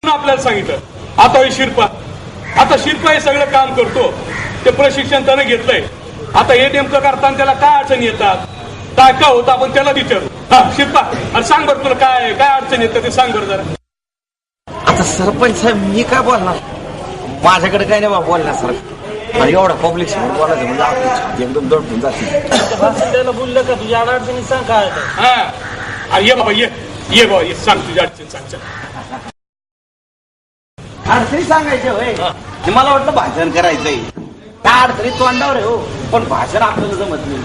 आपल्याला सांगितलं आता शिरपा हे सगळं काम करतो. ते प्रशिक्षण त्यानं घेतलंय. आता हे नेमकं करताना त्याला काय अडचणी येतात, काय काय होतं, आपण त्याला विचारू. हा शिरपा, अरे सांग बरं तुला काय काय अडचणी येतात ते सांग बरं जरा. आता सरपंच साहेब मी काय बोलणार, माझ्याकडे काय नाही बा बोलण्यासारखं. आणि एवढा पब्लिक समोर बोलायचं म्हणजे आपली छाती एकदम दडपून जाते. त्याला बोललं का तुझ्या अडचणी सांग काय. हा अरे ये बाबा ये बाबा ये सांग तुझ्या अडचणी सांग. अडचणी सांगायचे होय, मला वाटलं भाषण करायचंय. त्या अडचणी तोंडावर आहे हो, पण भाषण आपल्याला जमत नाही.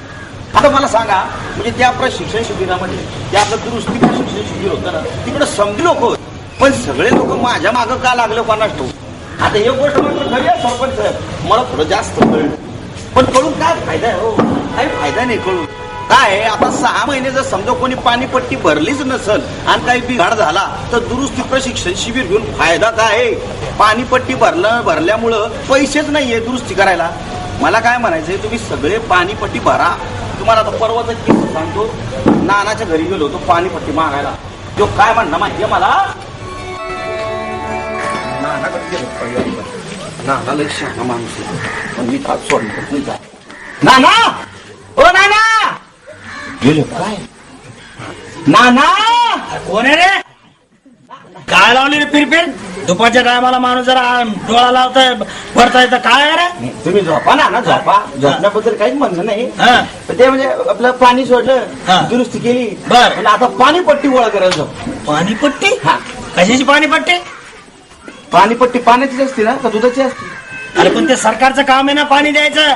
आता मला सांगा, म्हणजे त्या प्रशिक्षण शिबिरामध्ये ते आपलं दुरुस्ती प्रशिक्षण शिबिर होतं ना, तिकडे समजी लोक होते, पण सगळे लोक माझ्या मागं का लागलं कोणास ठाऊक. आता हे गोष्ट मात्र खरी आहे सरपंच साहेब, मला थोडं जास्त कळलं. पण कळून काय फायदा आहे हो, काही फायदा नाही कळून. काय आता 6 महिने जर समजा कोणी पाणीपट्टी भरलीच नसल आणि काही बिघाड झाला तर दुरुस्ती प्रशिक्षण शिबिर घेऊन फायदा काय आहे. पाणीपट्टी भरल्यामुळं पैसेच नाहीये दुरुस्ती करायला. मला काय म्हणायचंय, तुम्ही सगळे पाणीपट्टी भरा. तुम्हाला आता परवाचा किस्सा सांगतो. नानाच्या घरी गेलो होतो पाणीपट्टी मागायला. तो काय म्हणणं माहितीये मला, नानाकडे गेलो. नाना लय शहाणा माणूस आहे, पण मी आज सोडणार नाही. काय नाना, ओ नाना गेलो काय. नाना कोण आहे रे, काय लावली रे फिरफिर दुपारच्या टायमाला माणूस जरा डोळा लावताय भरता येतं काय रे. तुम्ही झोपा ना झोपा, झोपण्याबद्दल काहीच म्हणणं नाही. ते म्हणजे आपलं पाणी सोडलं, दुरुस्ती केली, बरं आता पाणीपट्टी गोळा करायला जाऊ. पाणीपट्टी? हा कशाची पाणीपट्टी? पाणीपट्टी पाण्याचीच असते ना का दुधाची असते? अरे पण ते सरकारचं काम आहे ना पाणी द्यायचं.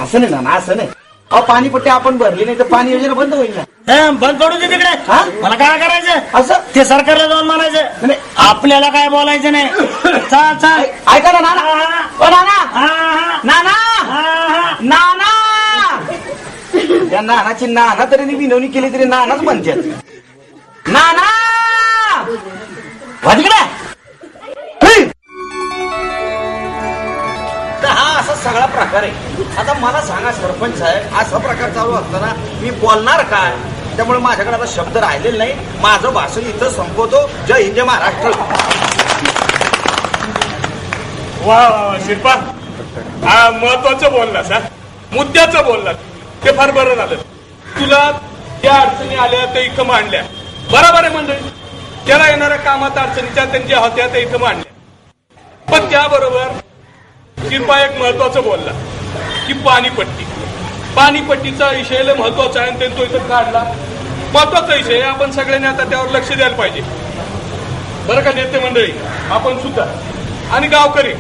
असं नाही ना, असं नाही. अहो पाणीपट्टी आपण भरली नाही तर पाणी योजना बंद होईल ना. बंद पडू दे तिकडे. मला काय करायचं असं, ते सरकारला जाऊन म्हणायचं, आपल्याला काय बोलायचं नाही. चाल चाल, ऐका ना नाना, ओ नाना, नाना, नाना. त्या नानाची नाना तरी विनवणी केली तरी नानाच म्हणतात. नाना तिकडे. हा असा सगळा प्रकार आहे. आता मला सांगा सरपंच साहेब, असा प्रकार चालू असताना मी बोलणार काय? त्यामुळे माझ्याकडे आता शब्द राहिलेले नाही. माझं भाषण इथं संपवतो. जय हिंद, जय महाराष्ट्र. वा वा शिरपा, हा महत्वाचं बोललास, हा मुद्द्याचं बोललास, ते फार बरं झालं. तुला त्या अडचणी आल्या त्या इथं मांडल्या, बरोबर आहे मंडळी. त्याला येणाऱ्या कामात अडचणीच्या त्यांच्या होत्या त्या इथं मांडल्या. पण त्याबरोबर शिरपा एक महत्वाचं बोलला की पाणीपट्टीचा विषय लय महत्वाचा आहे आणि तो इथं काढला. महत्वाचा विषय आहे, आपण सगळ्यांनी आता त्यावर लक्ष द्यायला पाहिजे. बरं का नेते मंडळी, आपण सुद्धा आणि गावकरी,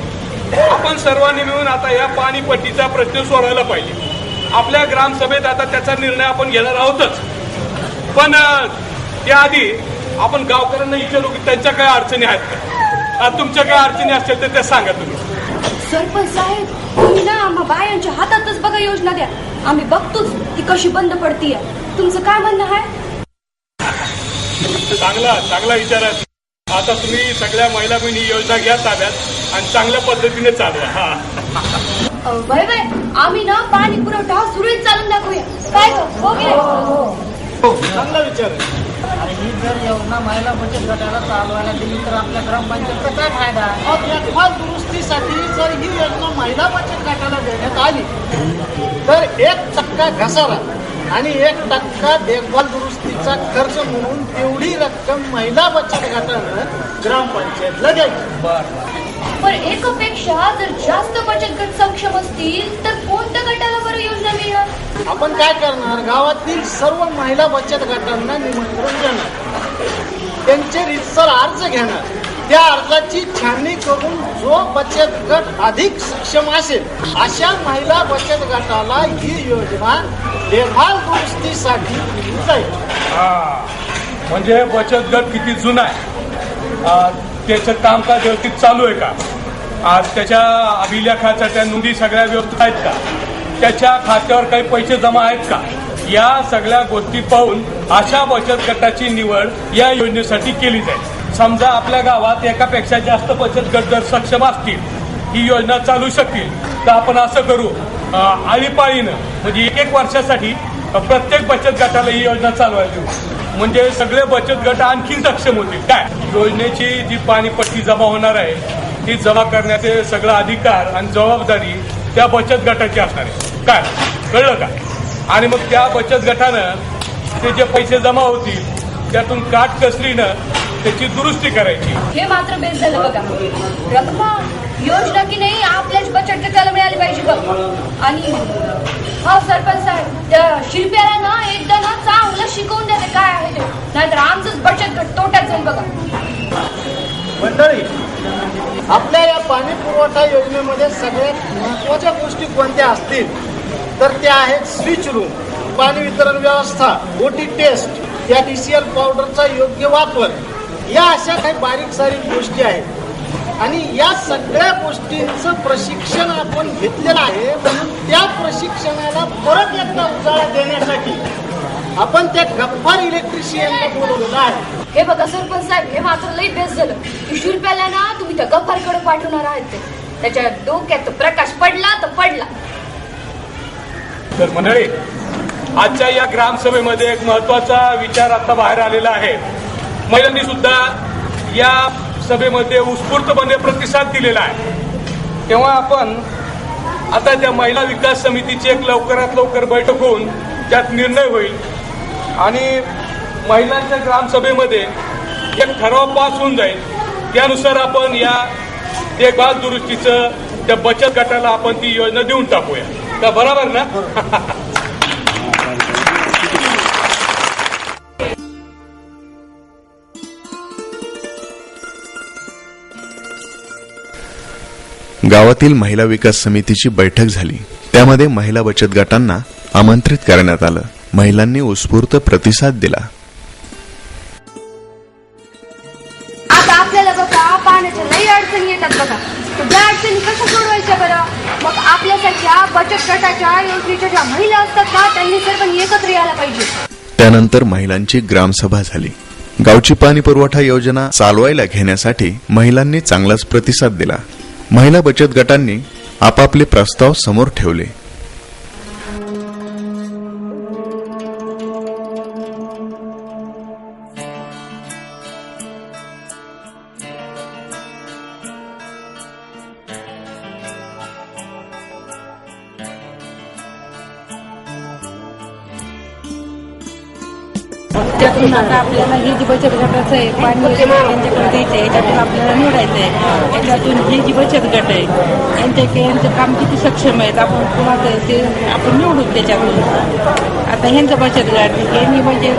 आपण सर्वांनी मिळून आता या पाणीपट्टीचा प्रश्न सोडवायला पाहिजे. आपल्या ग्रामसभेत आता त्याचा निर्णय आपण घेणार आहोतच, पण त्याआधी आपण गावकऱ्यांना विचारू की त्यांच्या काय अडचणी आहेत का. तुमच्या काय अडचणी असतील तर त्या सांगा तुम्ही. सरपंच साहेब, तुम्ही ना आम्हा बायांच्या हातातच बघा योजना द्या, आम्ही बघतोच ती कशी बंद पडतीये. तुमचं काय म्हणणं आहे? चांगला विचार आहे. आता तुम्ही सगळ्या महिला बहिणी योजना घ्या ताब्यात आणि चांगल्या पद्धतीने चालवा. वय आम्ही ना पाणी पुरवठा सुरळीत चालून दाखवूया. काय चांगला विचार आहे. आणि ही जर योजना महिला बचत गटाला चालवायला दिली तर आपल्या ग्रामपंचायतचा काय फायदा? देखभाल दुरुस्तीसाठी जर ही योजना महिला बचत गटाला देण्यात आली तर 1% घसारा आणि 1% देखभाल दुरुस्तीचा खर्च म्हणून तेवढी रक्कम महिला बचत गटानं ग्रामपंचायतला द्यायची. पण एकापेक्षा जर जास्त बचत गट सक्षम असतील तर कोणत्या गटाला बरं योजना मिळणार? आपण काय करणार, गावातील सर्व महिला बचत गटांना निमंत्रण देणार, त्यांचे रीतसर अर्ज घेणार, त्या अर्जाची छाननी करून जो बचत गट अधिक सक्षम असेल अशा महिला बचत गटाला ही योजना देखभाल दुरुस्तीसाठी दिली जाईल. म्हणजे बचत गट किती जुना आहे, त्याचं कामकाज व्यवस्थित चालू आहे का, त्याच्या अभिलेखाच्या त्या नोंदी सगळ्या व्यवस्थित आहेत का, त्याच्या खात्यावर काही पैसे जमा आहेत का, या सगळ्या गोष्टी पाहून अशा बचत गटाची निवड या योजनेसाठी केली जाईल. समजा आपल्या गावात एकापेक्षा जास्त बचत गट जर सक्षम असतील, ही योजना चालू शकतील, तर आपण असं करू, आळीपाळीनं म्हणजे 1 वर्षासाठी प्रत्येक बचत गटाला ही योजना चालवायला देऊ. म्हणजे सगळे बचत गट आणखी सक्षम होतील. काय योजनेची जी पाणीपट्टी जमा होणार आहे ती जमा करण्याचे सगळा अधिकार आणि जबाबदारी त्या बचत गटाची असणार आहे. काय कळलं का? आणि मग त्या बचत गटानं ते जे पैसे जमा होतील त्यातून काटकसरीनं त्याची दुरुस्ती करायची. हे मात्र बेस झालं बघा. रखमा योजना की नाही आपल्याच बचत गटाला मिळाली पाहिजे बघ. आणि हा सरपंच साहेब त्या शिल्प्याला ना एकदा ना चांगलं शिकवून द्या काय आहे ते, नाहीतर आमचंच बचत गट तोट्यात जाईल बघा. मंडळी, आपल्या या पाणी पुरवठा योजनेमध्ये सगळ्यात महत्वाच्या गोष्टी कोणत्या असतील तर त्या आहेत स्विच रूम, पाणी वितरण व्यवस्था, ओटी टेस्ट, या TCL पावडरचा योग्य वापर, या अशा काही बारीक सारीक गोष्टी आहेत. आणि या सगळ्या गोष्टींचं प्रशिक्षण आपण घेतलेलं आहे. म्हणून त्या प्रशिक्षणाला परत एकदा उजाळा देण्यासाठी आपण त्या गफ्फार इलेक्ट्रिशियनला बोलवलेलं आहे. हे बघा सरपंच साहेब, हे मात्र लई बेस्ट झालं की शिल्प्याला ना तुम्ही त्या गफ्फारकडे पाठवणार आहात. त्याच्या डोक्यात प्रकाश पडला तर पडला. तर मंडळी, आजच्या या ग्रामसभेमध्ये एक महत्वाचा विचार आता बाहेर आलेला आहे. महिलांनी सुद्धा या सभेमध्ये उत्स्फूर्तपणे प्रतिसाद दिलेला आहे. तेव्हा आपण आता त्या महिला विकास समितीची एक लवकरात लवकर बैठक होऊन त्यात निर्णय होईल आणि महिलांच्या ग्रामसभेमध्ये एक ठराव पास होऊन जाईल. त्यानुसार आपण या देखभाल दुरुस्तीचं त्या बचत गटाला आपण ती योजना देऊन टाकूया. का बरोबर ना? गावातील महिला विकास समितीची बैठक झाली. त्यामध्ये महिला बचत गटांना आमंत्रित करण्यात आलं. महिलांनी उत्स्फूर्त प्रतिसाद दिला. आता आपल्याला बघा पाण्याच्या लई अडचणी येतात बघा. त्या अडचणी कशा सोडवायच्या बरं? मग आपल्यासारख्या बचत गटाच्या योजनेच्या ज्या महिला असतात ना त्यांनी सर्वांनी एकत्र यायला पाहिजे. त्यानंतर महिलांची ग्रामसभा झाली. गावची पाणी पुरवठा योजना चालवायला घेण्यासाठी महिलांनी चांगलाच प्रतिसाद दिला. महिला बचत गटांनी आपापले प्रस्ताव समोर ठेवले. त्यातून आता आपल्याला हे जी बचत गटाचं आहे पाणी यांच्याकडे द्यायचं आहे, याच्यातून आपल्याला निवडायचं आहे. याच्यातून हे जी बचत गट आहे यांचं काम किती सक्षम आहेत आपण कुणाचं ते आपण निवडू त्याच्यातून. आता ह्यांचं बचत गट यांनी म्हणजे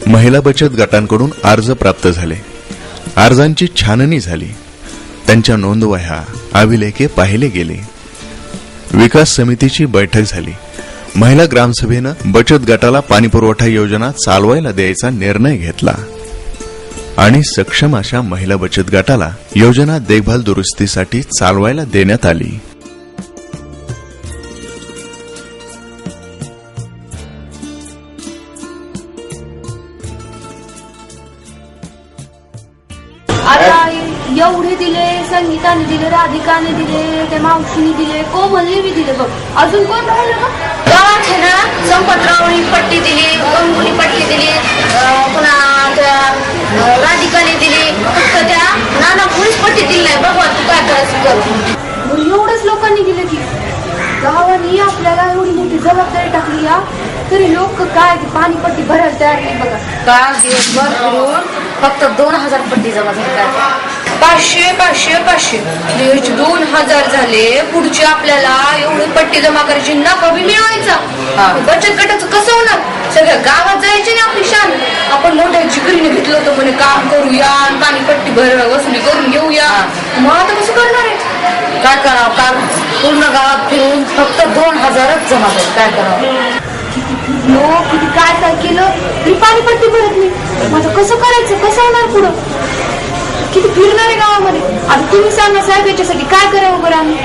महिला बचत गटांकडून अर्ज प्राप्त झाले. अर्जांची छाननी झाली. त्यांच्या नोंदवह्या अभिलेखे पाहिले गेले. विकास समितीची बैठक झाली. महिला ग्रामसभेनं बचत गटाला पाणीपुरवठा योजना चालवायला द्यायचा निर्णय घेतला आणि सक्षम अशा महिला बचत गटाला योजना देखभाल दुरुस्तीसाठी चालवायला देण्यात आली. आता एवढे दिले, संगीताने दिले, राधिकाने दिले, त्या मावशीने दिले, कोमलने बी दिले बघ. अजून कोण राहिलं बघ? गावात आहे ना संपतरावनी पट्टी दिली, गंगुनी पट्टी दिली, पुन्हा त्या राधिकाने दिली. फक्त त्या नाना पोलीस पट्टी दिली नाही. बघ तू काय करायचं कर. एवढंच लोकांनी दिले की गावाने आपल्याला एवढी मोठी जबाबदारी टाकली या तरी लोक काय पाणीपट्टी भरायला तयार नाही बघा. काल दिवसभर फिरून फक्त 2000 पट्टी जमा झाली. 500 500 500 2000 झाले. पुढची आपल्याला एवढी पट्टी जमा करायची ना कमी मिळवायचा. बचत गटाचं कसं होणार? सगळ्या गावात जायचे ना आपली शान. आपण मोठ्या जिकरीने घेतलं होतं म्हणे काम करूया, पाणीपट्टी वसुली करून घेऊया. मग आता कसं करणार आहे? काय करावं? काल पूर्ण गावात फिरून फक्त 2000च जमा झाले. काय करावं? लोक किती काय काय केलं तरी पाणीपट्टी भरत नाही. माझं कसं करायचं? कसं होणार पुढं? किती फिरणार आहे गावामध्ये? आता तुम्ही सांगा साहेब याच्यासाठी काय करावं बरं आम्ही?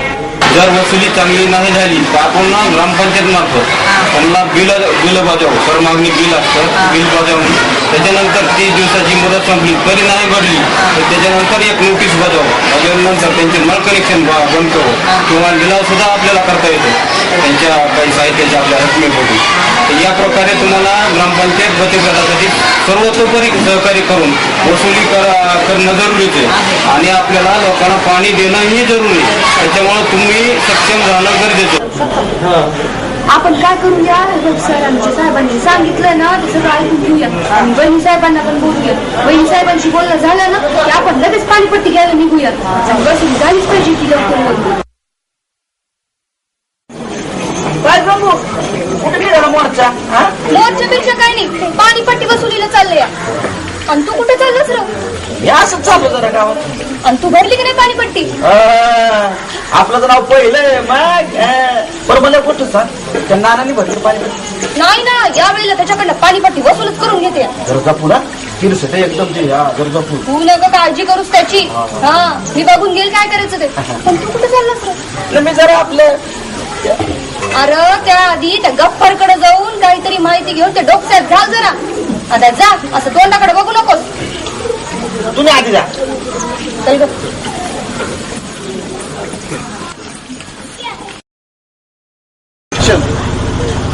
जर वसुली चांगली नाही झाली तर आपण ना ग्रामपंचायत मार्फत त्यांना बिल बजावू, परमागणी बिल असतं, बिल बजावून त्याच्यानंतर 30 दिवसाची मुदत संपली तरी नाही भरली तर त्याच्यानंतर एक नोटीस बजावल्यानंतर त्यांचे नळ कनेक्शन बंद करू किंवा लिलाव सुद्धा आपल्याला करता येतो त्यांच्या काही साहित्याच्या आपल्या रकमेपोटी. तर या प्रकारे तुम्हाला ग्रामपंचायत बचत गटासाठी सर्वतोपरी सहकार्य करून वसुली करणं जरुरीच आहे आणि आपल्याला लोकांना पाणी देणंही जरुरी आहे. त्याच्यामुळे तुम्ही सक्षम राहणं गरजेचं आहे. आपण काय करूया, सर आमच्या साहेबांनी सांगितलं ना ते सगळं ऐकून घेऊया आणि वहिनी साहेबांना पण बोलूया. वहिनी साहेबांशी बोलणं झालं ना की आपण लगेच पाणीपट्टी घ्यायला निघूया. वसुली झालीच पाहिजे की लवकर. काय प्रभू कुठे निघाला मोर्चा? मोर्चापेक्षा काय नाही, पाणीपट्टी वसुलीला चाललंय. आणि तू कुठे चाललास रे? हे असंच चालू जरा गावात. आणि तू भरली की नाही पाणीपट्टी? आपलं तर नाव पहिलं मग बरं मला कुठं सांग त्या नानाने भरलं पाणीपट्टी? नाही ना, यावेळेला त्याच्याकडनं पाणीपट्टी वसूलच करून घेते. गरजापूर किरसट एकदम ते गरजापूर. तू नका काळजी करूस त्याची. हा मी बघून घेईल काय करायचं ते. पण तू कुठे चाललास रे? मी जरा आपलं अरे त्याआधी त्या गप्परकडे जाऊन काहीतरी माहिती घेऊन ते डोक्यात घाल जरा. आता जा, असं तोंडाकडे बघू नकोस. तुम्ही आधी जा. चल ग.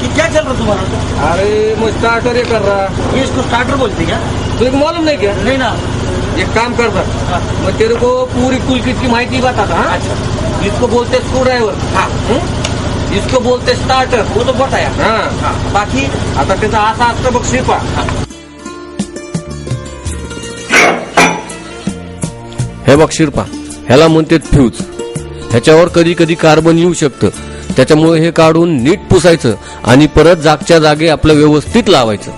कि क्या चल रहा तुम्हारा? अरे मैं स्टार्टर ही कर रहा। ये इसको स्टार्टर बोलते क्या? तुझे मालूम नहीं क्या? नहीं ना. एक काम कर रहा, मैं तेरे को पूरी टूल किट की माहिती बताता। हाँ? इसको बोलते स्क्रू ड्राइवर। हाँ। इसको बोलते स्टार्टर। वो तो बताया. हाँ. बाकी आता त्याचा असा असतं बघ शिरपा. हे बघ शिरपा, ह्याला म्हणते फ्यूज. ह्याच्यावर कधी कधी कार्बन येऊ शकतं, त्याच्यामुळे हे काढून नीट पुसायचं आणि परत जागच्या जागे आपलं व्यवस्थित लावायचं.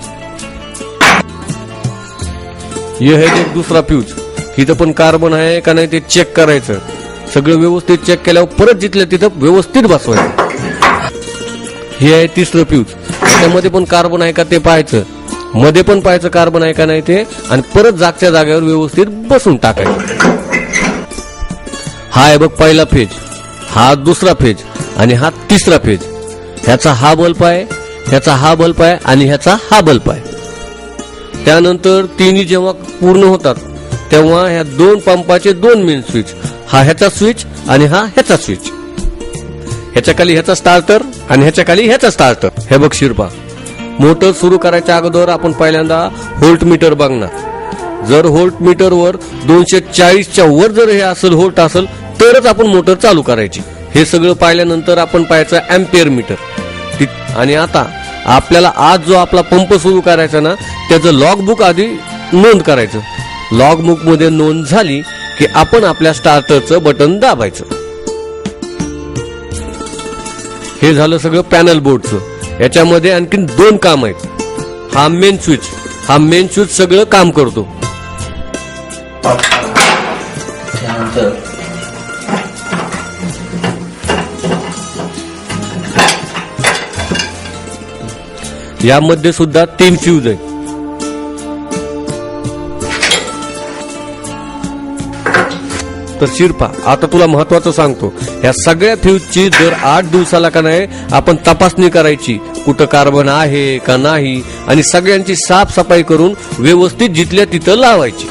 हे आहे एक दुसरा फ्यूज. इथं पण कार्बन आहे का नाही ते चेक करायचं. सगळं व्यवस्थित चेक केल्यावर परत जिथल्या तिथं व्यवस्थित बसवायचं. हे आहे तिसरं फ्यूज. त्याच्यामध्ये पण कार्बन आहे का ते पाहायचं, मध्ये पण पाहायचं कार्बन आहे का नाही ते, आणि परत जागच्या जागेवर व्यवस्थित बसून टाकायचं. हा आहे बघ पहिला फेज, हा दुसरा फेज आणि हा तिसरा फेज. ह्याचा हा बल्ब आहे, ह्याचा हा बल्ब आहे आणि ह्याचा हा बल्ब आहे. त्यानंतर तिन्ही जेव्हा पूर्ण होतात तेव्हा ह्या दोन पंपाचे दोन मेन स्विच, हा ह्याचा स्विच आणि हा ह्याचा स्विच. ह्याच्या खाली ह्याचा स्टार्टर आणि ह्याच्या खाली ह्याचा स्टार्टर. हे बघ शिरपा, मोटर सुरू करायच्या अगोदर आपण पहिल्यांदा व्होल्ट मीटर बघणार. जर व्होल्ट मीटरवर 240च्या वर जर हे असेल व्होल्ट असेल तरच आपण मोटर चालू करायची. हे सगळं पाहिल्यानंतर आपण पाहायचं अँपियर मीटर. आणि आता आपल्याला आज जो आपला पंप सुरू करायचा ना त्याचं लॉग बुक आधी नोंद करायचं. लॉग बुक मध्ये नोंद झाली की आपण आपल्या स्टार्टरचं बटन दाबायचं. हे झालं सगळं पॅनल बोर्डचं. याच्यामध्ये आणखीन दोन काम आहेत. हा मेन स्विच, हा मेन स्विच सगळं काम करतो. यामध्ये सुद्धा 3 फ्यूज आहेत. तर शिरपा, आता तुला महत्वाचं सांगतो, या सगळ्या फ्यूजची दर 8 दिवसाला का नाही आपण तपासणी करायची. कुठं कार्बन आहे का नाही आणि सगळ्यांची साफसफाई करून व्यवस्थित जिथल्या तिथं लावायची.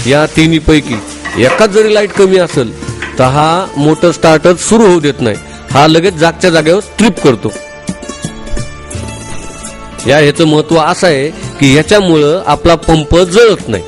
या तिन्ही पैकी एकाच जरी लाईट कमी असेल तर हा मोटर स्टार्टर सुरू होऊ देत नाही. हा लगेच जागच्या जागेवर ट्रिप करतो. ह्याचं महत्व असं आहे की ह्याच्यामुळं आपला पंप जळत नाही.